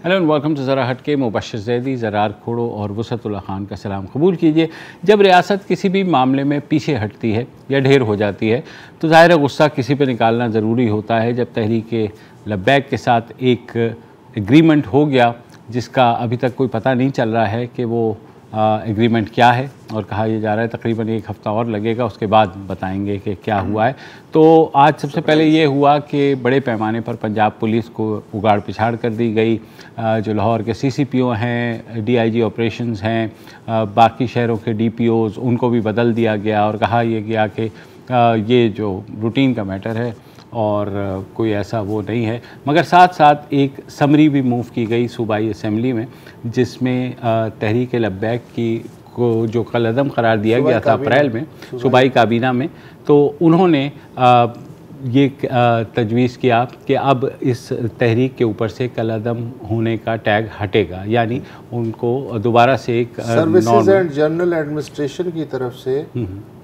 Hello and welcome to ज़रा हटके। मुबशर ज़ैदी, ज़रार खोड़ो और वसअतुल्लाह खान का सलाम कबूल कीजिए। जब रियासत किसी भी मामले में पीछे हटती है या ढेर हो जाती है तो ज़ाहिर गुस्सा किसी पे निकालना ज़रूरी होता है। जब तहरीक लब्बैक के साथ एक एग्रीमेंट हो गया जिसका अभी तक कोई पता नहीं चल रहा है कि वो एग्रीमेंट क्या है, और कहा यह जा रहा है तकरीबन एक हफ़्ता और लगेगा, उसके बाद बताएंगे कि क्या हुआ है। तो आज सबसे पहले ये हुआ कि बड़े पैमाने पर पंजाब पुलिस को उगाड़ पिछाड़ कर दी गई। जो लाहौर के CCPO हैं, DIG ऑपरेशंस हैं, बाकी शहरों के DPOs, उनको भी बदल दिया गया और कहा यह गया कि ये जो रूटीन का मैटर है और कोई ऐसा वो नहीं है। मगर साथ साथ एक समरी भी मूव की गई सूबाई असम्बली में, जिसमें तहरीक लब्बैक की को जो कलअदम करार दिया गया था अप्रैल में सूबाई काबीना में, तो उन्होंने ये तजवीज़ किया कि अब इस तहरीक के ऊपर से कलअदम होने का टैग हटेगा, यानी उनको दोबारा से एक सर्विसेज एंड जनरल एडमिनिस्ट्रेशन की तरफ से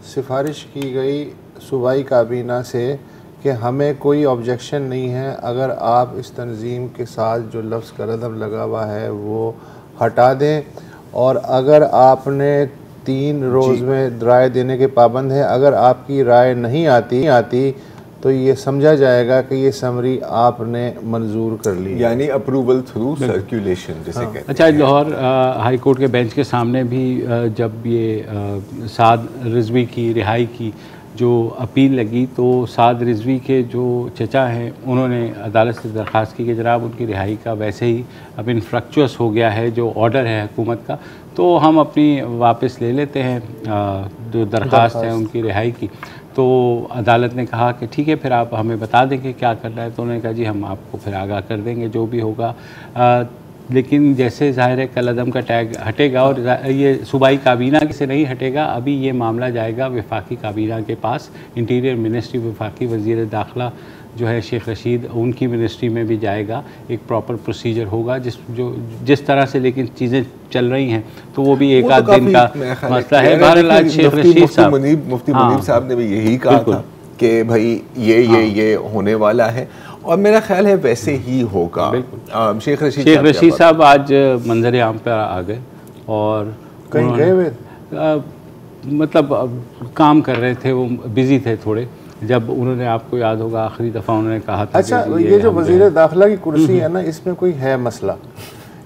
सिफारिश की गई सूबाई काबीना से कि हमें कोई ऑब्जेक्शन नहीं है अगर आप इस तंजीम के साथ जो लफ्ज़ कलअदम लगा हुआ है वो हटा दें, और अगर आपने 3 रोज़ में राय देने के पाबंद हैं, अगर आपकी राय नहीं आती तो ये समझा जाएगा कि ये समरी आपने मंजूर कर ली, यानी अप्रूवल थ्रू सर्कुलेशन जिसे कहते हैं। अच्छा, लाहौर हाई कोर्ट के बेंच के सामने भी जब ये साद रिजवी की रिहाई की जो अपील लगी, तो साद रिजवी के जो चचा हैं उन्होंने अदालत से दरख्वास्त की कि जनाब उनकी रिहाई का वैसे ही अब इनफ्रक्चुअस हो गया है जो ऑर्डर है हुकूमत का, तो हम अपनी वापस ले लेते हैं जो दरख्वास्त है उनकी रिहाई की। तो अदालत ने कहा कि ठीक है, फिर आप हमें बता दें कि क्या करना है। तो उन्होंने कहा जी हम आपको फिर आगाह कर देंगे जो भी होगा। लेकिन जैसे ज़ाहिर है कलअदम का टैग हटेगा और ये सूबाई काबीना से नहीं हटेगा, अभी ये मामला जाएगा वफाकी काबीना के पास। इंटीरियर मिनिस्ट्री, वफाकी वज़ीर दाखिला जो है शेख रशीद, उनकी मिनिस्ट्री में भी जाएगा। एक प्रॉपर प्रोसीजर होगा जिस तरह से लेकिन चीज़ें चल रही हैं तो वो भी एक आध दिन का मसला है। बहरहाल शेख रशीद साहब, मुफ्ती मुनीब साहब ने भी यही कहा था कि भाई ये होने वाला है, और मेरा ख्याल है वैसे ही होगा। शेख रशीद साहब आज मंजर आम पर आ गए और कहीं गए हुए मतलब काम कर रहे थे, वो बिजी थे थोड़े। जब उन्होंने, आपको याद होगा आखिरी दफ़ा उन्होंने कहा था, अच्छा ये जो वज़ीर दाखिला की कुर्सी है ना, इसमें कोई है मसला,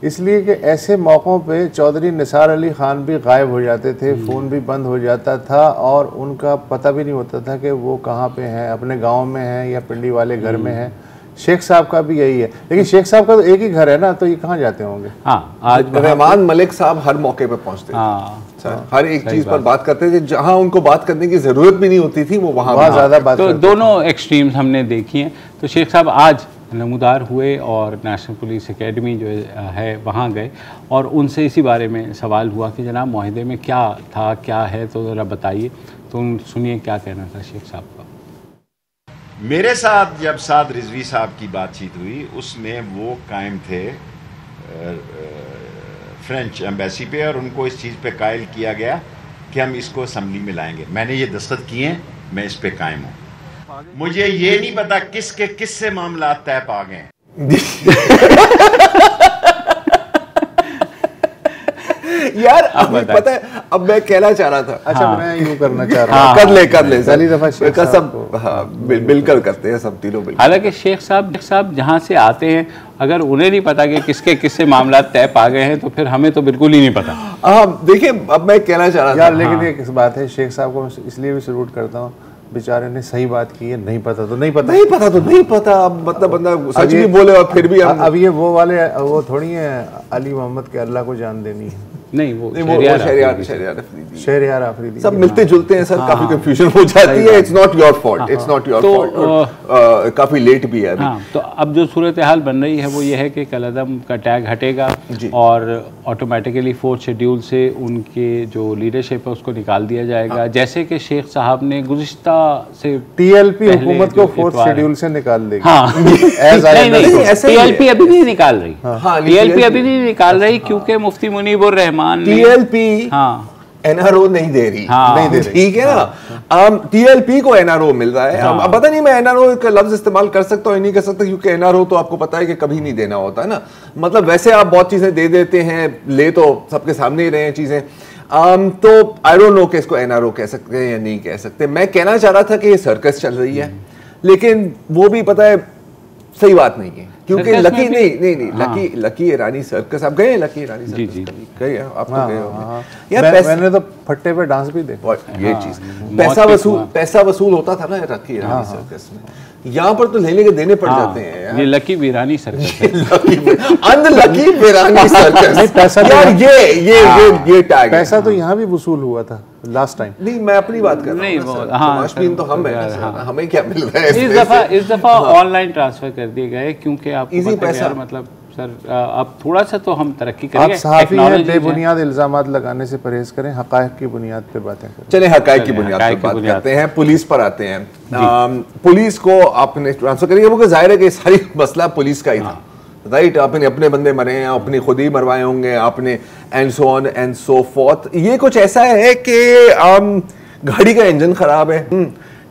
इसलिए कि ऐसे मौक़ों पे चौधरी निसार अली ख़ान भी गायब हो जाते थे, फ़ोन भी बंद हो जाता था और उनका पता भी नहीं होता था कि वो कहाँ पे हैं, अपने गांव में हैं या पिंडी वाले घर में हैं। शेख साहब का भी यही है, लेकिन शेख साहब का तो एक ही घर है ना, तो ये कहाँ जाते होंगे? हाँ, आज रहमान मलिक साहब हर मौके पे पहुँचते थे, हर एक चीज़ पर बात करते थे, जहाँ उनको बात करने की ज़रूरत भी नहीं होती थी वो वहाँ ज़्यादा बात तो दोनों एक्सट्रीम्स हमने देखी हैं। तो शेख साहब आज नमूदार हुए और नेशनल पुलिस एकेडमी जो है वहाँ गए और उनसे इसी बारे में सवाल हुआ कि जनाब मुआहदे में क्या था, क्या है, तो ज़रा बताइए। तो सुनिए क्या कहना था शेख साहब का। मेरे साथ जब साद रिजवी साहब की बातचीत हुई उसमें वो कायम थे फ्रेंच एम्बेसी पे, और उनको इस चीज़ पे कायल किया गया कि हम इसको असम्बली में लाएंगे। मैंने ये दस्तखत किए हैं, मैं इस पे कायम हूँ। मुझे ये नहीं पता किससे मामला तय पा गए। यार अब पता है, अब मैं कहना चाह रहा था, अच्छा मैं यूँ करना चाह रहा हूँ, कर ले पहली दफा शेख सब बिल्कुल करते हैं सब तीनों बिल्कुल। हालांकि शेख साहब जहाँ से आते हैं, अगर उन्हें नहीं पता कि किससे मामला तय पा गए हैं, तो फिर हमें तो बिल्कुल ही नहीं पता। देखिए अब मैं कहना चाह रहा था यार, लेकिन एक बात है, शेख साहब को इसलिए भी सल्यूट करता हूँ, बेचारे ने सही बात की है। नहीं पता तो नहीं पता, अब मतलब बंदा सच भी बोले और फिर भी अब ये वो थोड़ी है अली मोहम्मद के अल्लाह को जान देनी है। नहीं, वो शहरियार आफरीदी सब मिलते जुलते हैं सर। काफी कंफ्यूजन हो जाती है। It's not your fault, it's not your fault. काफी लेट भी है अभी। तो अब जो सूरत हाल बन रही है वो ये है कि कलअदम का टैग हटेगा और ऑटोमेटिकली 4th शेड्यूल से उनके जो लीडरशिप है उसको निकाल दिया जाएगा। जैसे कि शेख साहब ने गुज़िश्ता से TLP हुकूमत को 4th शेड्यूल से निकाल देगी। TLP अभी नहीं निकाल रही, TLP अभी नहीं निकाल रही क्योंकि मुफ्ती मुनीब और रहमान TLP एनआरओ नहीं दे रही, नहीं दे रही, ठीक है ना। टीएलपी को एनआरओ मिल रहा है। अब पता नहीं मैं एनआरओ का लफ्ज इस्तेमाल कर सकता हूँ नहीं कर सकता, क्योंकि एनआरओ तो आपको पता है कि कभी नहीं देना होता है ना। मतलब वैसे आप बहुत चीजें दे देते हैं, ले तो सबके सामने ही रहे हैं चीजें। तो आई डोंट नो कि इसको एनआरओ कह सकते हैं या नहीं कह सकते। मैं कहना चाह रहा था कि ये सर्कस चल रही है, लेकिन वो भी पता है सही बात नहीं है, क्योंकि लकी नहीं लकी ईरानी सर्कस आप गए हैं? लकी ईरानी सर्कस गए हैं आप? तो गए होंगे यार। मैंने तो फट्टे पे डांस भी देखा। ये चीज पैसा वसूल होता था ना लकी ईरानी सर्कस में। यहाँ पर तो लेने के देने पड़ जाते हैं यार। ये लकी वीरानी सर्कस है। Unlucky Virani circus. पैसा यार ये टैग पैसा तो यहाँ भी वसूल हुआ था लास्ट टाइम। नहीं मैं अपनी बात कर रहा हूँ, तमाशबीन तो हम हैं, हमें क्या मिल रहा है इस दफा ऑनलाइन ट्रांसफर कर दिए गए, क्योंकि आपको पता है मतलब सर अब थोड़ा सा तो हम तरक्की करेंगे। आप सहाफ़ी हैं, बेबुनियाद इल्जामात लगाने से परहेज करें, हक़ाइक़ की बुनियाद पे बातें करें। चले हक़ाइक़ की बुनियाद पे बात करते हैं, पुलिस पर आते हैं। पुलिस को आपने ट्रांसफर करिए, क्योंकि जाहिर है कि सारी मसला पुलिस का ही था, राइट। आपने अपने बंदे मरे हैं, अपनी खुद ही मरवाए होंगे आपने, and so on and so fourth. ये कुछ ऐसा है कि गाड़ी का इंजन खराब है,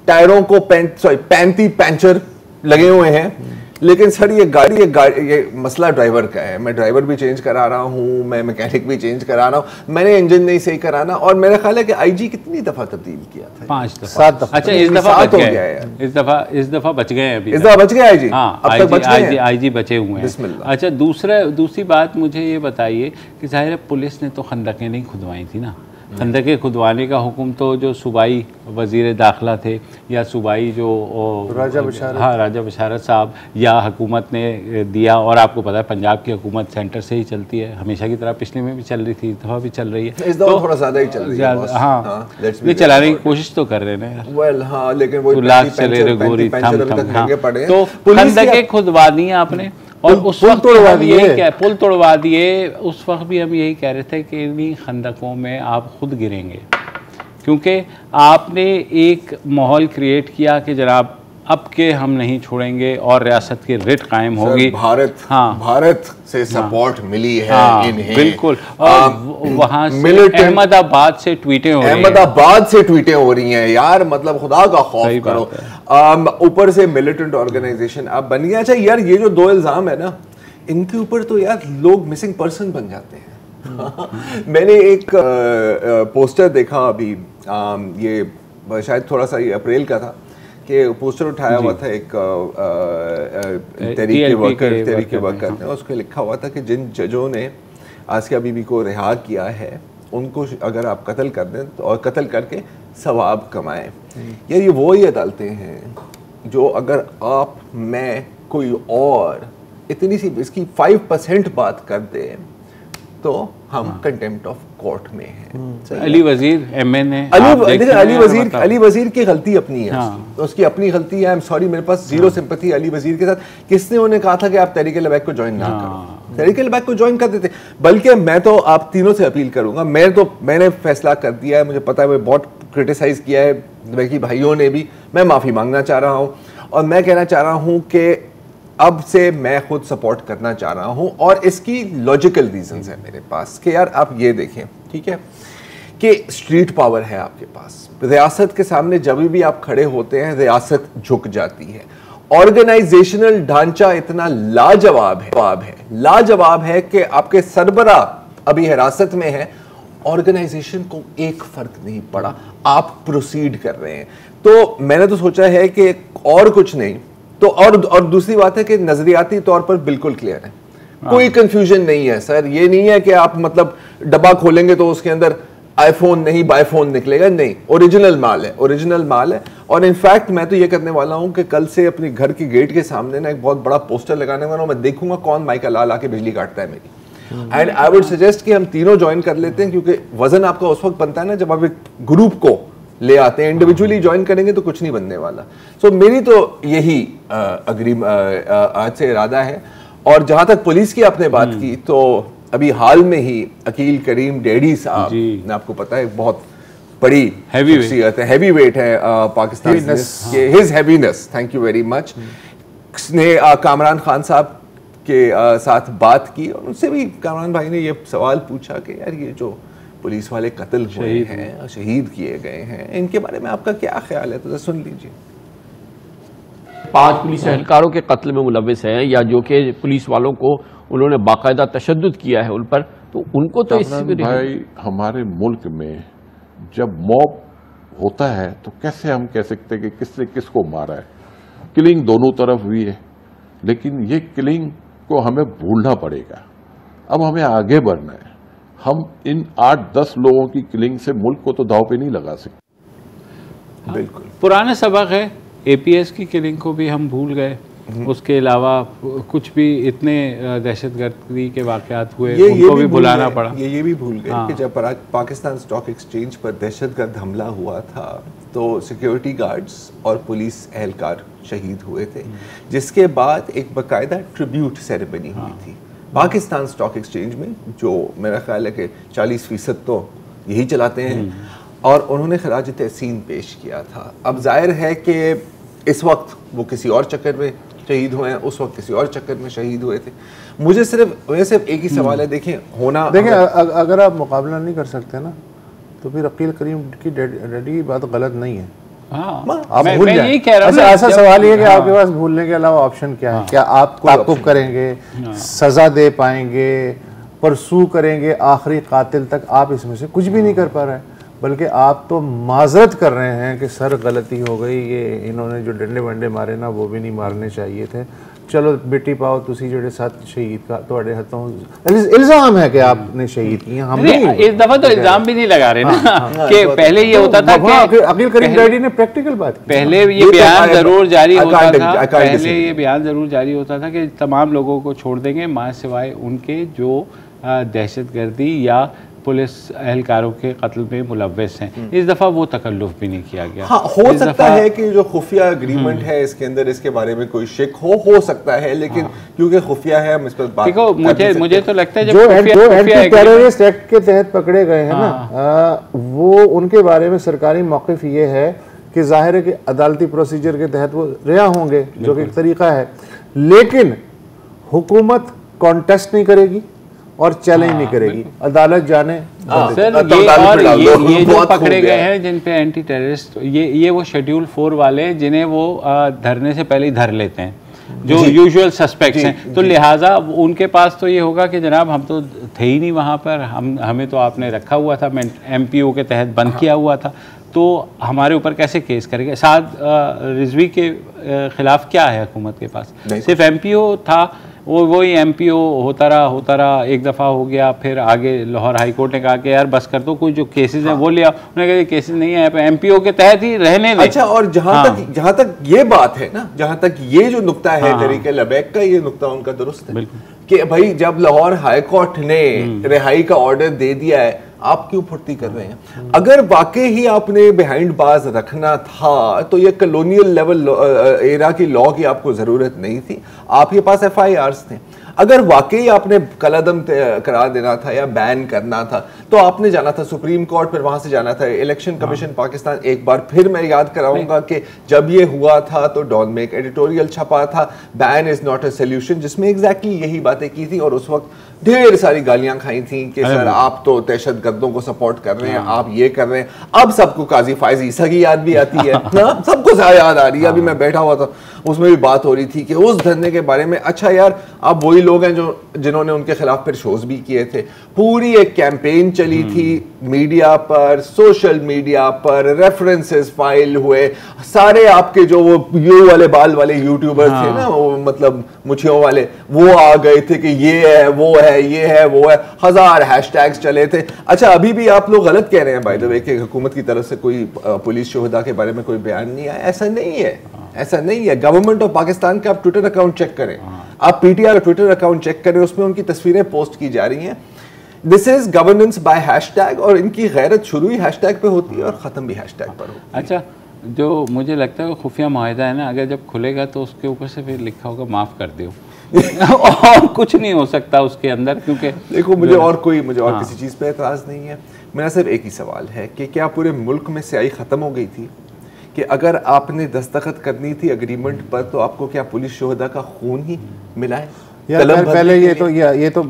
टायरों को पैंती पंचर लगे हुए हैं, लेकिन सर ये मसला ड्राइवर का है। मैं ड्राइवर भी चेंज करा रहा हूँ, मैं मैकेनिक भी चेंज करा रहा हूँ, मैंने इंजन नहीं सही कराना। और मेरा ख्याल है कि आईजी कितनी दफा तब्दील किया था? 5 दफा, 7 दफा। अच्छा इस दफा बच गए, इस दफा बच गए अभी। इस दफा बच गए आईजी? हाँ, अब तक बच गए आईजी बचे हुए हैं। अच्छा दूसरी बात मुझे ये बताइए कि जाहिर है पुलिस ने तो खंदकें नहीं खुदवाई थी ना। खंदकें खुदवाने का हुक्म तो जो सूबाई वज़ीर दाखिला थे या सूबाई जो राजा बशारत, हाँ राजा बशारत साहब या हुकूमत ने दिया। और आपको पता है पंजाब की हुकूमत सेंटर से ही चलती है, हमेशा की तरह पिछले में भी चल रही थी, इस दफ़ा भी चल रही है। इस दफ़ा थोड़ा ज़्यादा ही चल रही है। हाँ ये चलाने की कोशिश तो कर रहे हैं यार। वेल हाँ, लेकिन वो लाख चले रे गोरी थम थम। तो खंदकें खुदवा दी आपने, और उस वक्त पुल तोड़वा दिए। उस वक्त भी हम यही कह रहे थे कि इन्हीं खंदकों में आप खुद गिरेंगे, क्योंकि आपने एक माहौल क्रिएट किया कि जनाब अब के हम नहीं छोड़ेंगे और रियासत की रिट कायम होगी। भारत से सपोर्ट मिली है इन्हें, बिल्कुल। और वहाँ से अहमदाबाद से ट्वीटें हो रही हैं, अहमदाबाद से ट्वीटें हो रही हैं यार, मतलब खुदा का खौफ करो। ऊपर से मिलिटेंट ऑर्गेनाइजेशन अब बन गया। अच्छा यार ये जो 2 इल्जाम है ना, इनके ऊपर तो यार लोग मिसिंग पर्सन बन जाते हैं। मैंने एक पोस्टर देखा अभी, ये शायद थोड़ा सा ये अप्रैल का था, कि पोस्टर उठाया हुआ था एक तहरीक के वर्कर ने, उसको लिखा हुआ था कि जिन जजों ने आसिया बीबी को रिहा किया है उनको अगर आप कत्ल कर दें तो, और कत्ल करके सवाब कमाएं। यार ये वो ही अदालतें हैं जो अगर आप मैं कोई और इतनी सी इसकी 5% बात कर दें तो हम कंटेम्प्ट ऑफ कोर्ट में हैं। अली वजीर एमएनए, अली वजीर की गलती अपनी है, तो उसकी अपनी गलती है। आई एम सॉरी, मेरे पास जीरो सिंपैथी अली वजीर के साथ। किसने उन्हें कहा था कि आप तहरीक लबैक को ज्वाइन ना करो? तहरीक लबैक को ज्वाइन कर देते। बल्कि मैं तो आप तीनों से अपील करूंगा, मैंने फैसला कर दिया है, मुझे पता है मैं बहुत क्रिटिसाइज किया है बाकी भाइयों ने भी, मैं माफ़ी मांगना चाह रहा हूँ और मैं कहना चाह रहा हूँ कि अब से मैं खुद सपोर्ट करना चाह रहा हूं। और इसकी लॉजिकल रीजंस है मेरे पास कि यार आप ये देखें, ठीक है, कि स्ट्रीट पावर है आपके पास, रियासत के सामने जब भी आप खड़े होते हैं रियासत झुक जाती है। ऑर्गेनाइजेशनल ढांचा इतना लाजवाब है कि आपके सरबरा अभी हिरासत में है, ऑर्गेनाइजेशन को एक फर्क नहीं पड़ा, आप प्रोसीड कर रहे हैं। तो मैंने तो सोचा है कि और कुछ नहीं तो और दूसरी बात है कि नजरियाती तौर पर बिल्कुल क्लियर है, कोई कंफ्यूजन नहीं है सर। ये नहीं है कि आप मतलब डब्बा खोलेंगे तो उसके अंदर आईफोन नहीं बाईफोन निकलेगा, नहीं, ओरिजिनल माल है। और इनफैक्ट मैं तो ये करने वाला हूं कि कल से अपने घर की गेट के सामने ना एक बहुत बड़ा पोस्टर लगाने वाला हूं, मैं देखूंगा कौन माइका लाल आके बिजली काटता है मेरी। एंड आई वुड सजेस्ट कि हम तीनों ज्वाइन कर लेते हैं, क्योंकि वजन आपका उस वक्त बनता है ना जब आप एक ग्रुप को ले आते हैं, इंडिविजुअली ज्वाइन करेंगे तो कुछ नहीं बनने वाला। सो मेरी तो यही आज से इरादा है। और जहां तक पुलिस की आपने बात की, तो अभी हाल में ही अकील करीम डेडी साहब ने, आपको पता है बहुत बड़ी हैवी वेट है पाकिस्तान के, his heaviness, thank you very much, ने कामरान खान साहब के साथ बात की और उनसे भी कामरान भाई ने ये सवाल पूछा कि यार ये जो पुलिस वाले कत्ल हुए हैं, शहीद किए गए हैं, इनके बारे में आपका क्या ख्याल है? तो सुन लीजिए। 5 पुलिस एहलकारों के कत्ल में मुलव्विस हैं या जो कि पुलिस वालों को उन्होंने बाकायदा तशद्दुद किया है उन पर, तो उनको तो इससे भाई हमारे मुल्क में जब मॉब होता है तो कैसे हम कह सकते हैं कि किसने किसको मारा है? किलिंग दोनों तरफ हुई है, लेकिन ये किलिंग को हमें भूलना पड़ेगा। अब हमें आगे बढ़ना है। हम इन 8-10 लोगों की किलिंग से मुल्क को तो दांव पे नहीं लगा सकते। बिल्कुल पुराना सबक है, एपीएस की किलिंग को भी हम भूल गए। उसके अलावा कुछ भी इतने दहशतगर्दी के वाकयात हुए उनको भी बुलाना पड़ा। ये भी भूल गए कि जब पाकिस्तान स्टॉक एक्सचेंज पर दहशतगर्द हमला हुआ था तो सिक्योरिटी गार्ड्स और पुलिस एहलकार शहीद हुए थे, जिसके बाद एक बाकायदा ट्रिब्यूट सेरेमनी हुई थी पाकिस्तान स्टॉक एक्सचेंज में, जो मेरा ख्याल है कि 40% तो यही चलाते हैं, और उन्होंने खराज तहसीन पेश किया था। अब जाहिर है कि इस वक्त वो किसी और चक्कर में शहीद हुए हैं, उस वक्त किसी और चक्कर में शहीद हुए थे। मुझे सिर्फ एक ही सवाल है, देखें अगर आप मुकाबला नहीं कर सकते ना तो फिर अकील करीम की डैडी की बात गलत नहीं है। आप भूल जाएं। अच्छा, ऐसा सवाल ये है कि आपके पास भूलने के अलावा ऑप्शन क्या है? क्या आप ताक़ुब करेंगे, सजा दे पाएंगे, परसू करेंगे आखिरी कातिल तक? आप इसमें से कुछ भी नहीं कर पा रहे हैं, बल्कि आप तो माजरत कर रहे हैं कि सर गलती हो गई, ये इन्होंने जो डंडे वंडे मारे ना वो भी नहीं मारने चाहिए थे। चलो बेटी पाओ तुसी जेडे साथ शहीद का ਤੁਹਾਡੇ हथों इल्जाम है कि आपने शहीद किए। हम नहीं, इस दफा तो इल्जाम भी नहीं लगा रहे ना कि पहले ये होता था कि अकील करीम डैडी ने प्रैक्टिकल बात की। पहले ये बयान जरूर जारी होता था, पहले ये बयान जरूर जारी होता था कि तमाम लोगों को छोड़ देंगे मां सिवाय उनके जो दहशतगर्दी या पुलिस एहलकारों के कत्ल में मुलव्वस हैं। इस दफ़ा वो तकल्लुफ़ भी नहीं किया गया। हाँ, हो सकता है कि जो खुफिया एग्रीमेंट है इसके अंदर इसके बारे में कोई शिक हो सकता है, लेकिन क्योंकि खुफिया है हम इस पर बात देखो, मुझे तो लगता है जो एंटी टेररिस्ट एक्ट के तहत पकड़े गए हैं ना, वो उनके बारे में सरकारी मौक़िफ़ ये है कि जाहिर है कि अदालती प्रोसीजर के तहत वो रिहा होंगे, जो कि एक तरीका है, लेकिन हुकूमत कॉन्टेस्ट नहीं करेगी और चैलेंज नहीं करेगी, अदालत जाने। सर ये जो पकड़े गए हैं जिन पे एंटी टेररिस्ट, ये वो शेड्यूल 4 वाले जिन्हें वो धरने से पहले ही धर लेते हैं, जो यूजुअल सस्पेक्ट्स हैं, तो लिहाजा उनके पास तो ये होगा कि जनाब हम तो थे ही नहीं वहाँ पर, हमें तो आपने रखा हुआ था, MPO के तहत बंद किया हुआ था, तो हमारे ऊपर कैसे केस करेंगे? साद रिजवी के खिलाफ क्या है हुकूमत के पास? सिर्फ MPO था, वही MPO होता रहा, एक दफ़ा हो गया, फिर आगे लाहौर हाई कोर्ट ने कहा कि यार बस कर दो, कोई जो केसेस हैं वो लिया, उन्होंने कहा ये केसेस नहीं है, MPO के तहत ही रहने दें। अच्छा, और जहाँ तक ये बात है ना, जहाँ तक ये जो नुक्ता है तहरीक लबैक का, ये नुक्ता उनका दुरुस्त है कि भाई जब लाहौर हाई कोर्ट ने रिहाई का ऑर्डर दे दिया है, आप क्यों फुर्ती कर रहे हैं? अगर वाकई ही आपने बिहाइंड बाज रखना था तो ये कॉलोनियल लेवल एरा की लॉ की आपको जरूरत नहीं थी, आपके पास FIRs थे। अगर वाकई आपने कलअदम करार देना था या बैन करना था तो आपने जाना था सुप्रीम कोर्ट, फिर वहां से जाना था इलेक्शन कमीशन पाकिस्तान। एक बार फिर मैं याद कराऊंगा कि जब ये हुआ था तो डॉन में एक एडिटोरियल छपा था, ban is not a solution, जिसमें एग्जैक्टली यही बातें की थी, और उस वक्त ढेर सारी गालियां खाई थी कि सर आप तो दहशतगर्दों को सपोर्ट कर रहे हैं, आप ये कर रहे हैं। अब सबको काजी फायज ईसा की याद भी आती है ना, सबको याद आ रही है। अभी मैं बैठा हुआ था, उसमें भी बात हो रही थी कि उस धरने के बारे में। अच्छा यार, अब वही लोग हैं जिन्होंने उनके खिलाफ फिर शोज भी किए थे, पूरी एक कैंपेन चली थी मीडिया पर, सोशल मीडिया पर, रेफरेंसेस फाइल हुए, सारे आपके जो वो यू वाले बाल वाले यूट्यूबर्स थे ना, वो मतलब मुछियों वाले, वो आ गए थे कि ये है वो है, ये है वो है, 1000 हैशटैग्स चले थे। अच्छा, अभी भी आप लोग गलत कह रहे हैं बाय द वे कि हुकूमत की तरफ से कोई पुलिस शोहदा के बारे में कोई बयान नहीं आया। ऐसा नहीं है, ऐसा नहीं है। गवर्नमेंट ऑफ पाकिस्तान का आप ट्विटर अकाउंट चेक करें, आप PTR का ट्विटर अकाउंट चेक करें, उसमें उनकी तस्वीरें पोस्ट की जा रही हैं। This is governance by hashtag, और इनकी गैरत शुरू ही हैशटैग पे होती है और ख़त्म भी हैशटैग पर होती है। अच्छा, जो मुझे लगता है वो खुफिया माहिदा है ना, अगर जब खुलेगा तो उसके ऊपर से फिर लिखा होगा माफ़ कर दो और कुछ नहीं हो सकता उसके अंदर, क्योंकि देखो मुझे और किसी चीज़ पे एतराज़ नहीं है। मेरा सिर्फ एक ही सवाल है कि क्या पूरे मुल्क में स्याही ख़त्म हो गई थी कि अगर आपने दस्तखत करनी थी एग्रीमेंट पर तो आपको क्या पुलिस शोहदा का खून ही मिला है? पहले ये तो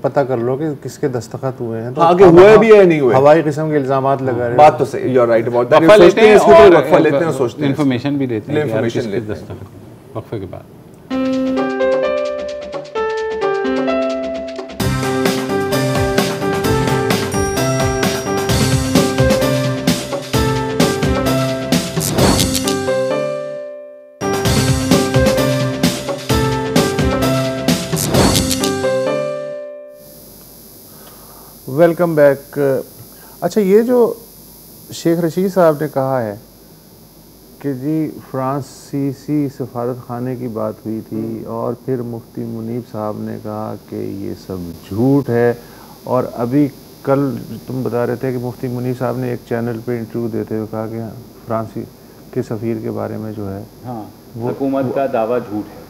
पता कर लो कि किसके दस्तखत हुए हैं, तो आगे हुए भी है नहीं हुए, हवाई किस्म के इल्जामात लगा रहे हैं। बात तो सही, you are right about that. वक्फा लेते हैं, सोचते हैं, इन्फॉर्मेशन भी देते हैं, इन्फॉर्मेशन किसके दस्तखत वक्फे के बाद। Welcome back. अच्छा, ये जो शेख रशीद साहब ने कहा है कि जी फ्रांसीसी सफारत खाने की बात हुई थी और फिर मुफ्ती मुनीब साहब ने कहा कि ये सब झूठ है, और अभी कल तुम बता रहे थे कि मुफ्ती मुनीब साहब ने एक चैनल पे इंटरव्यू देते हुए कहा कि फ्रांसी के सफ़ीर के बारे में जो है, हाँ, हुकूमत का दावा झूठ है,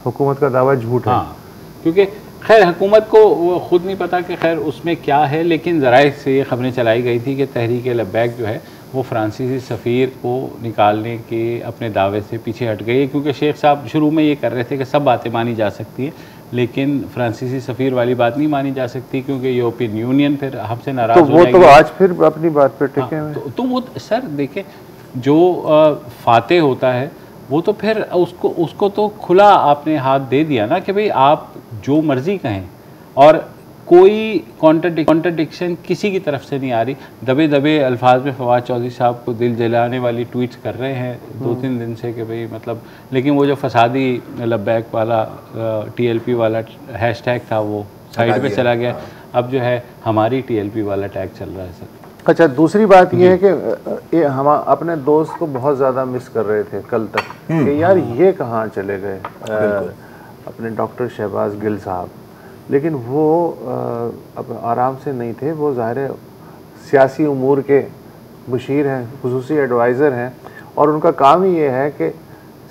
हुकूमत का दावा झूठ है। हाँ, क्योंकि खैर हुकूमत को वो ख़ुद नहीं पता कि खैर उसमें क्या है, लेकिन ज़राए से ये खबरें चलाई गई थी कि तहरीक लब्बैक जो है वो फ्रांसीसी सफ़ीर को निकालने के अपने दावे से पीछे हट गई, क्योंकि शेख साहब शुरू में ये कर रहे थे कि सब बातें मानी जा सकती हैं, लेकिन फ्रांसीसी सफ़ीर वाली बात नहीं मानी जा सकती, क्योंकि यूरोपियन यूनियन फिर हमसे नाराज़ हो जाएगी। तो आज फिर अपनी बात पर टिके हुए। तो वो सर देखें, जो फातेह होता है वो तो फिर उसको तो खुला आपने हाथ दे दिया ना कि भाई आप जो मर्ज़ी कहें, और कोई कॉन्ट्रडिक्शन किसी की तरफ से नहीं आ रही। दबे दबे अल्फाज में फवाद चौधरी साहब को दिल जलाने वाली ट्वीट्स कर रहे हैं 2-3 दिन से कि भाई मतलब, लेकिन वो जो फसादी लब्बैक वाला TLP वाला हैशटैग था वो साइड पे चला गया। अब जो है हमारी TLP वाला टैग चल रहा है सर। अच्छा, दूसरी बात ये है कि हम अपने दोस्त को बहुत ज़्यादा मिस कर रहे थे कल तक कि यार ये कहाँ चले गए अपने डॉक्टर शहबाज गिल साहब, लेकिन वो अब आराम से नहीं थे। वो ज़ाहिर है सियासी उमूर के मुशीर हैं, खुसूसी एडवाइज़र हैं, और उनका काम ही ये है कि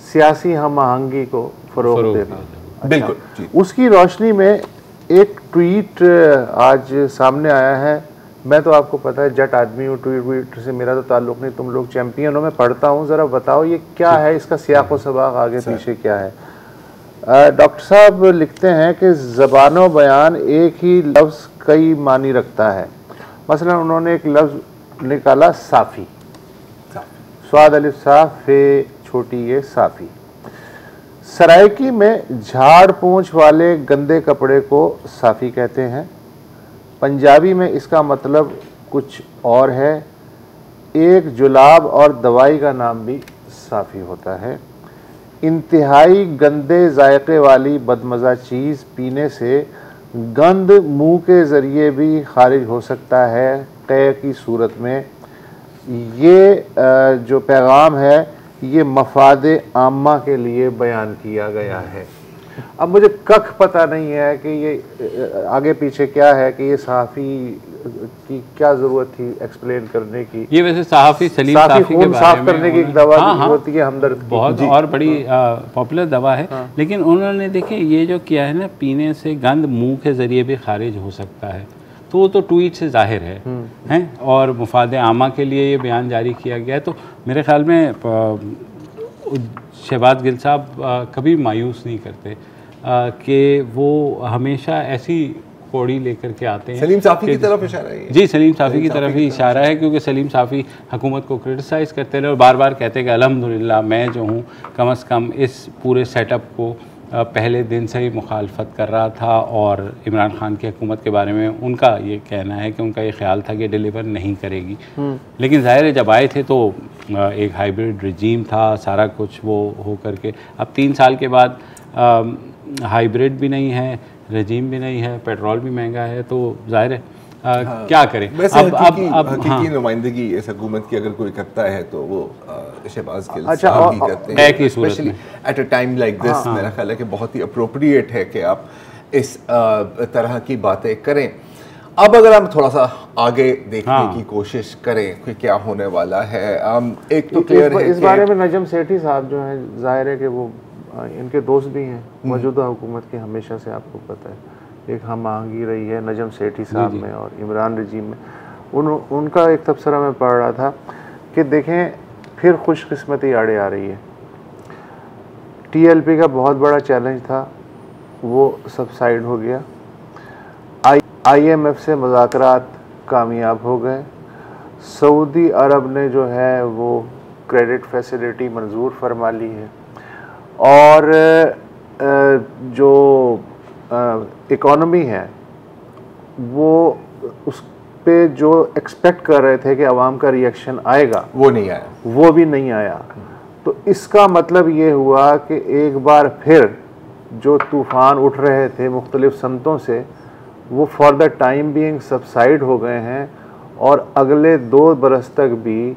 सियासी हम आहंगी को फ़रोग़ देना। बिल्कुल। उसकी रोशनी में एक ट्वीट आज सामने आया है। मैं तो आपको पता है जट आदमी हूँ, ट्वीट से मेरा तो ताल्लुक़ नहीं, तुम लोग चैम्पियन हो, मैं पढ़ता हूँ, ज़रा बताओ ये क्या है, इसका सियाक़ व सबाक़ आगे पीछे क्या है। डॉक्टर साहब लिखते हैं कि ज़बानो बयान एक ही लफ्ज़ कई मानी रखता है। मसलन उन्होंने एक लफ्ज़ निकाला साफ़ी, स्वाद अलिफ साफ फे छोटी ये साफ़ी। सराइकी में झाड़ पूंछ वाले गंदे कपड़े को साफ़ी कहते हैं। पंजाबी में इसका मतलब कुछ और है। एक जुलाब और दवाई का नाम भी साफ़ी होता है। इंतहाई गंदे जायके वाली बदमज़ा चीज़ पीने से गंद मुंह के ज़रिए भी खारिज हो सकता है क़ै की सूरत में। ये जो पैगाम है ये मफाद आम्मा के लिए बयान किया गया है। अब मुझे कख पता नहीं है कि ये आगे पीछे क्या है, कि ये सहाफ़ी की क्या ज़रूरत थी एक्सप्लेन करने की। ये वैसे सहाफ़ी सलीम साफ़ी के बारे साफ करने की एक दवा होती है हमदर्द की, बहुत और बड़ी पॉपुलर दवा है। लेकिन उन्होंने देखे ये जो किया है ना, पीने से गंद मुंह के ज़रिए भी खारिज हो सकता है, तो वो तो ट्वीट से जाहिर है हैं, और मुफाद आमा के लिए ये बयान जारी किया गया है। तो मेरे ख्याल में शहबाज गिल साहब कभी मायूस नहीं करते कि वो हमेशा ऐसी कौड़ी लेकर के आते हैं। सलीम साफ़ी की तरफ इशारा है। जी, सलीम साफ़ी की तरफ ही इशारा है, क्योंकि सलीम साफ़ी हुकूमत को क्रिटिसाइज़ करते रहे और बार बार कहते हैं कि अल्हम्दुलिल्लाह मैं जो हूँ कम अज़ कम इस पूरे सेटअप को पहले दिन से ही मुखालफत कर रहा था, और इमरान खान की हुकूमत के बारे में उनका ये कहना है कि उनका ये ख्याल था कि डिलीवर नहीं करेगी। लेकिन ज़ाहिर है जब आए थे तो एक हाइब्रिड रिजीम था, सारा कुछ वो हो करके अब 3 साल के बाद हाइब्रिड भी नहीं है, रजीम भी नहीं है, पेट्रोल भी महंगा है, तो जाहिर है क्या करें। वैसे हकीकी नुमाइंदगी इस हुकूमत की अगर कोई करता है तो वो शहबाज गिल साहब ही करते हैं, specially at a time like this. मेरा ख्याल है कि बहुत ही अप्रोप्रिएट है कि आप इस तरह की बातें करें। अब अगर हम थोड़ा सा आगे देखने की कोशिश करें कि क्या होने वाला है, एक तो क्लियर है इस बारे में नजम सेठी साहब जो हैं, जाहिर है कि वो इनके दोस्त भी हैं मौजूदा हुकूमत के, हमेशा से आपको पता है एक हम आहंगी रही है नजम सेठी साहब में और इमरान रजीम में। उनका एक तबसरा मैं पढ़ रहा था कि देखें फिर खुशकिस्मती आड़े आ रही है। TLP का बहुत बड़ा चैलेंज था, वो सबसाइड हो गया। IMF से मुज़ाकरात कामयाब हो गए। सऊदी अरब ने जो है वो क्रेडिट फैसिलिटी मंजूर फरमा ली है, और जो इकॉनमी है वो उस पे जो एक्सपेक्ट कर रहे थे कि आवाम का रिएक्शन आएगा, वो नहीं आया, वो भी नहीं आया। तो इसका मतलब ये हुआ कि एक बार फिर जो तूफ़ान उठ रहे थे मुख्तलिफ सनतों से, वो for the time being subside हो गए हैं, और अगले 2 बरस तक भी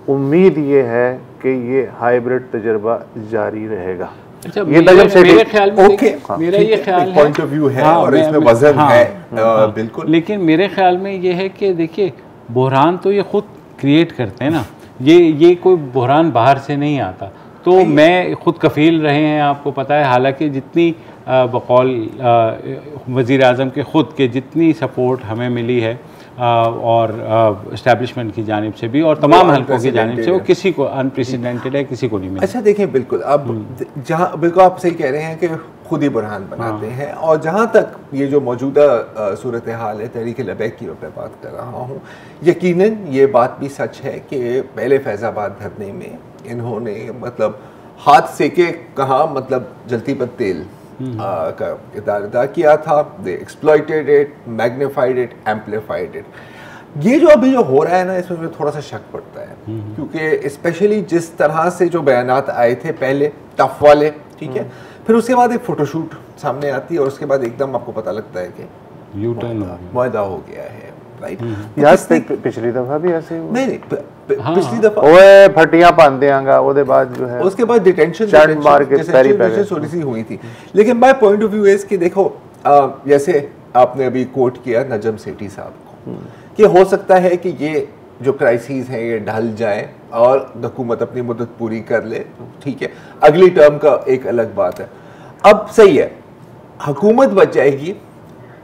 उम्मीद ये है कि ये हाइब्रिड तजर्बा जारी रहेगा। अच्छा, ये मेरे ख्याल में ओके, मेरा ये ख्याल है, पॉइंट ऑफ व्यू है, हाँ, और इसमें वजन है, बिल्कुल। लेकिन मेरे ख्याल में ये है कि देखिए, बहरान तो ये खुद क्रिएट करते हैं ना, ये कोई बहरान बाहर से नहीं आता। तो मैं खुद कफ़ील रहे हैं, आपको पता है, हालांकि जितनी बकौल वज़ीर आज़म के ख़ुद के जितनी सपोर्ट हमें मिली है और इस्टेब्लिशमेंट की जानिब से भी और तमाम हल्कों की जानिब से, वो किसी को अनप्रेसिडेंटेड है, किसी को नहीं मिला। अच्छा देखिए, बिल्कुल अब जहाँ बिल्कुल आप सही कह रहे हैं कि खुद ही बुरहान बनाते हैं, और जहाँ तक ये जो मौजूदा सूरत हाल है तहरीक लबैक की मैं बात कर रहा हूँ, यकीनन ये बात भी सच है कि पहले फैज़ाबाद धरने में इन्होंने मतलब हाथ से के कहा, मतलब जलती पर तेल का किरदार अदा किया था। They exploited it, magnified it, amplified it. ये जो अभी जो हो रहा है ना, इसमें मुझे थोड़ा सा शक पड़ता है, क्योंकि स्पेशली जिस तरह से जो बयानात आए थे पहले टफ वाले, ठीक है, फिर उसके बाद एक फोटोशूट सामने आती है, और उसके बाद एकदम आपको पता लगता है कि यू टर्न मुआहदा हो गया है, राइट। यार पिछली दफा भी ऐसे ही हुआ। नहीं, पिछली दफा ओए फटियां पान देंगा, उसके बाद जो है उसके बाद डिटेंशन मार के पैरी पैरी थोड़ी सी हुई थी। लेकिन my point of view is कि देखो, जैसे आपने अभी कोट किया नजम सेठी साहब को, कि हो सकता है कि ये जो क्राइसिस हैं ये ढल जाए और हुकूमत अपनी मुद्दत पूरी कर ले, ठीक है, अगली टर्म का एक अलग बात है। अब सही है, हुकूमत बच जाएगी,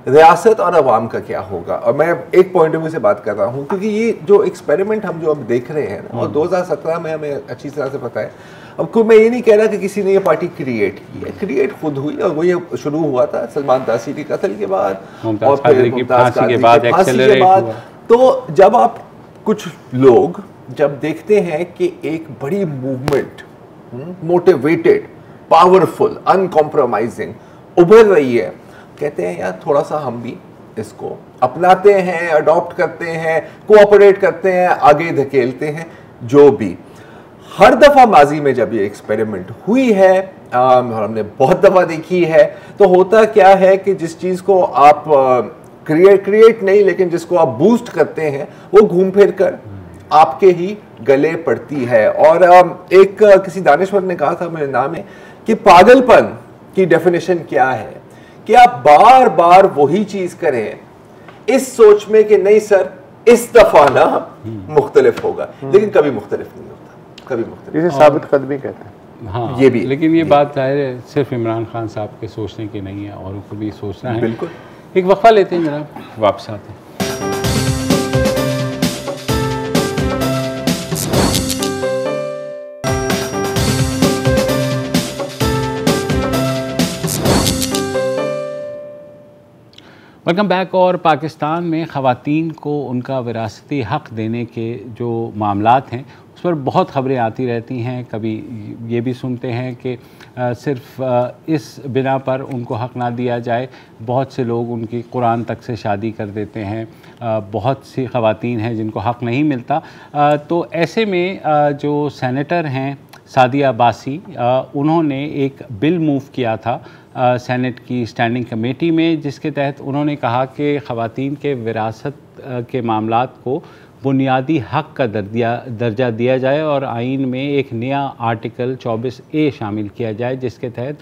रियासत और अवाम का क्या होगा? और मैं एक पॉइंट ऑफ व्यू से बात कर रहा हूँ, क्योंकि ये जो एक्सपेरिमेंट हम जो अब देख रहे हैं ना, और 2017 में हमें अच्छी तरह से पता है, अब कोई मैं ये नहीं कह रहा कि किसी ने ये पार्टी क्रिएट की है, क्रिएट खुद हुई, और वो ये शुरू हुआ था सलमान तासीरी के कत्ल के बाद और फिर मुमताज कादरी के फांसी के बाद। तो जब आप कुछ लोग जब देखते हैं कि एक बड़ी मूवमेंट मोटिवेटेड, पावरफुल, अनकॉम्प्रोमाइजिंग उभर रही है, कहते हैं यार थोड़ा सा हम भी इसको अपनाते हैं, अडॉप्ट करते हैं, कोऑपरेट करते हैं, आगे धकेलते हैं। जो भी हर दफा माजी में जब ये एक्सपेरिमेंट हुई है और हमने बहुत दफा देखी है, तो होता क्या है कि जिस चीज को आप क्रिएट नहीं, लेकिन जिसको आप बूस्ट करते हैं, वो घूम फिर कर आपके ही गले पड़ती है। और एक किसी दानिश्वर ने कहा था, मेरे नाम है, कि पागलपन की डेफिनेशन क्या है, कि आप बार बार वही चीज करें इस सोच में कि नहीं सर इस दफा ना मुख्तलिफ होगा, लेकिन कभी मुख्तलिफ नहीं होता, कभी मुख्तलिफ। इसे साबित कदमी कहते हैं। हाँ, ये भी, लेकिन ये बात जाहिर है सिर्फ इमरान खान साहब के सोचने की नहीं है, औरों को भी सोचना है। बिल्कुल। एक वक्फा लेते हैं जनाब, वापस आते हैं। Welcome back. और पाकिस्तान में ख़वातीन को उनका विरासती हक़ देने के जो मामलात हैं उस पर बहुत खबरें आती रहती हैं। कभी ये भी सुनते हैं कि सिर्फ़ इस बिना पर उनको हक़ ना दिया जाए, बहुत से लोग उनकी कुरान तक से शादी कर देते हैं, बहुत सी ख़वातीन हैं जिनको हक़ नहीं मिलता। तो ऐसे में जो सेनेटर हैं सादिया अब्बासी, उन्होंने एक बिल मूव किया था सेनेट की स्टैंडिंग कमेटी में, जिसके तहत उन्होंने कहा कि ख़वातीन के विरासत के मामलात को बुनियादी हक़ का दर्जा दिया जाए और आइन में एक नया आर्टिकल 24A शामिल किया जाए, जिसके तहत